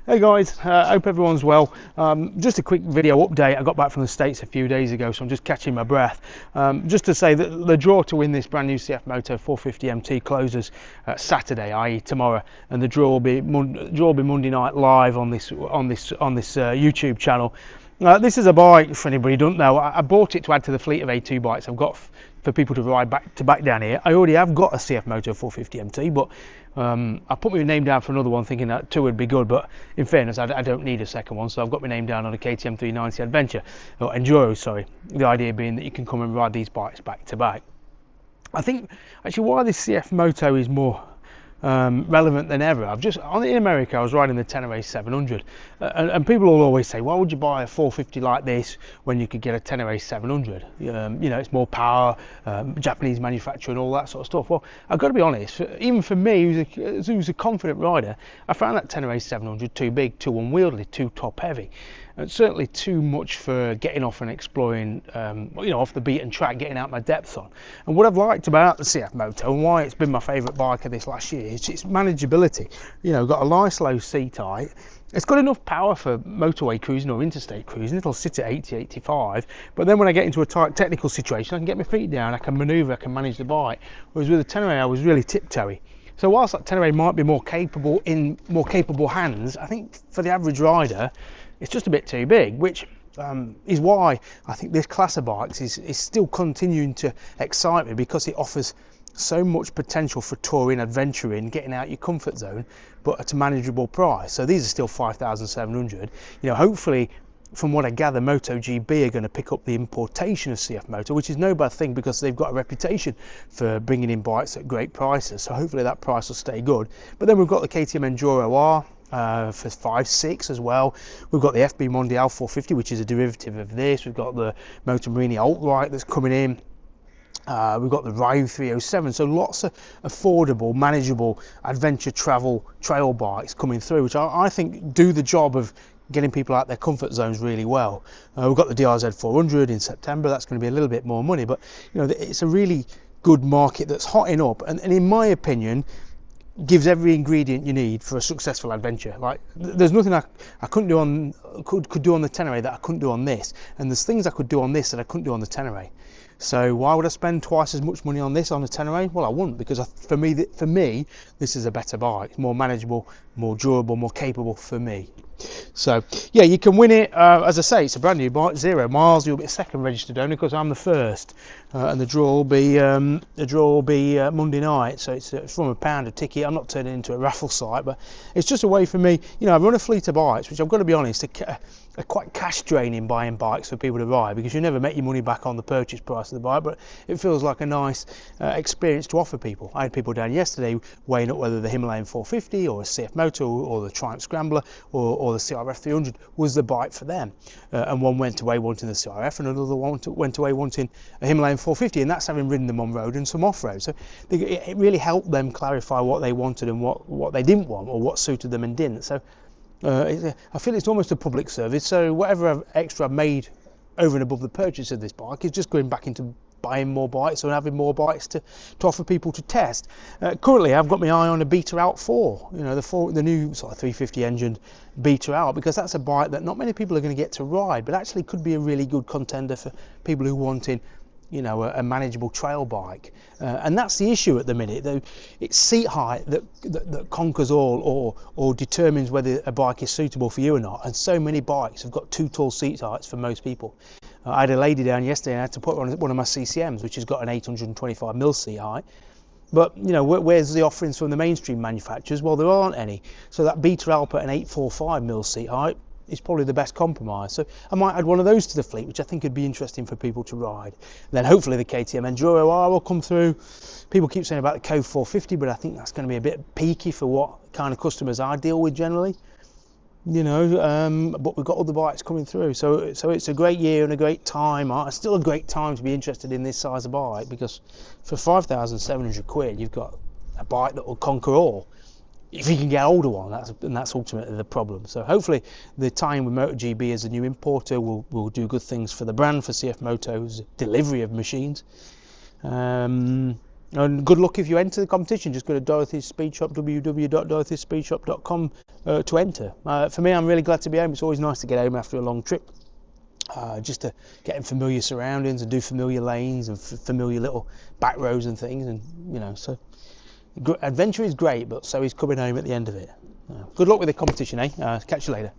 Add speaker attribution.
Speaker 1: Hey guys, hope everyone's well. Just a quick video update. I got back from the States a few days ago, so I'm just catching my breath. Just to say that the draw to win this brand new CF Moto 450 MT closes Saturday, i.e. tomorrow, and the draw will be Monday night live on this YouTube channel. This is a bike, for anybody who doesn't know. I bought it to add to the fleet of A2 bikes I've got for people to ride back down here. I already have got a CF Moto 450 MT, but I put my name down for another one thinking that two would be good, but in fairness I don't need a second one, so I've got my name down on a KTM 390 Adventure, or Enduro, sorry. The idea being that you can come and ride these bikes back to back. I think actually why this CF Moto is more relevant than ever. In America I was riding the Tenere 700, and people will always say, why would you buy a 450 like this when you could get a Tenere 700? You know, it's more power, Japanese manufacturer and all that sort of stuff. Well, I've got to be honest, even for me who's a confident rider, I found that Tenere 700 too big, too unwieldy, too top heavy. And certainly too much for getting off and exploring, off the beaten track, getting out my depth on. And what I've liked about the CF Moto and why it's been my favourite bike of this last year is its manageability. You know, got a nice low seat height. It's got enough power for motorway cruising or interstate cruising. It'll sit at 80, 85. But then when I get into a tight technical situation, I can get my feet down, I can manoeuvre, I can manage the bike. Whereas with the Tenere, I was really tiptoey. So whilst that Tenere might be more capable in more capable hands, I think for the average rider, it's just a bit too big, which is why I think this class of bikes is still continuing to excite me, because it offers so much potential for touring, adventuring, getting out your comfort zone, but at a manageable price. So these are still 5,700. You know, hopefully, from what I gather, MotoGP are going to pick up the importation of CF Moto, which is no bad thing because they've got a reputation for bringing in bikes at great prices. So hopefully that price will stay good. But then we've got the KTM Enduro R for 5.6 as well. We've got the FB Mondial 450, which is a derivative of this. We've got the Moto Morini Alt-Right that's coming in. We've got the Ryu 307, so lots of affordable, manageable adventure travel trail bikes coming through, which I think do the job of getting people out their comfort zones really well. We've got the DRZ 400 in September. That's going to be a little bit more money, but you know, it's a really good market that's hotting up, and in my opinion gives every ingredient you need for a successful adventure. Like, there's nothing I couldn't do on could do on the Tenere that I couldn't do on this, and there's things I could do on this that I couldn't do on the Tenere. So why would I spend twice as much money on this on the Tenere? Well, I wouldn't, because for me this is a better bike. It's more manageable, more durable, more capable for me. So yeah, you can win it. As I say, it's a brand new bike, 0 miles. You'll be second registered owner because I'm the first, and the draw will be Monday night. So it's from £1 a ticket. I'm not turning it into a raffle site, but it's just a way for me. You know, I run a fleet of bikes, which I've got to be honest, are quite cash draining, buying bikes for people to ride, because you never make your money back on the purchase price of the bike, but it feels like a nice experience to offer people. I had people down yesterday weighing up whether the Himalayan 450 or a CF Moto or the Triumph Scrambler or the CRF 300 was the bike for them, and one went away wanting the CRF and another one went away wanting a Himalayan 450, and that's having ridden them on road and some off-road. So it really helped them clarify what they wanted and what they didn't want, or what suited them and didn't. So I feel it's almost a public service, so whatever extra I've made over and above the purchase of this bike is just going back into buying more bikes or having more bikes to offer people to test. Currently I've got my eye on a Beta Out 4, you know, the new sort of 350 engine Beta Out, because that's a bike that not many people are going to get to ride, but actually could be a really good contender for people who wanted, you know, a manageable trail bike. And that's the issue at the minute, though. It's seat height that conquers all, or determines whether a bike is suitable for you or not. And so many bikes have got too tall seat heights for most people. I had a lady down yesterday and I had to put her on one of my CCMs, which has got an 825mm seat height. But you know, where's the offerings from the mainstream manufacturers? Well, there aren't any. So that Beta Alp at an 845mm seat height is probably the best compromise. So I might add one of those to the fleet, which I think would be interesting for people to ride. And then hopefully the KTM Enduro R will come through. People keep saying about the Cove 450, but I think that's going to be a bit peaky for what kind of customers I deal with generally. You know, but we've got other bikes coming through, so it's a great year and a great time. It's still a great time to be interested in this size of bike, because for 5,700 quid you've got a bike that will conquer all. If you can get hold of one, that's ultimately the problem. So hopefully the tie-in with MotoGP as a new importer will do good things for the brand, for CF Moto's delivery of machines. And good luck if you enter the competition. Just go to Dorothy's Speed Shop, www.dorothyspeedshop.com to enter. For me, I'm really glad to be home. It's always nice to get home after a long trip. Just to get in familiar surroundings and do familiar lanes and familiar little back roads and things, and you know, so adventure is great, but so is coming home at the end of it. Good luck with the competition, eh? Catch you later.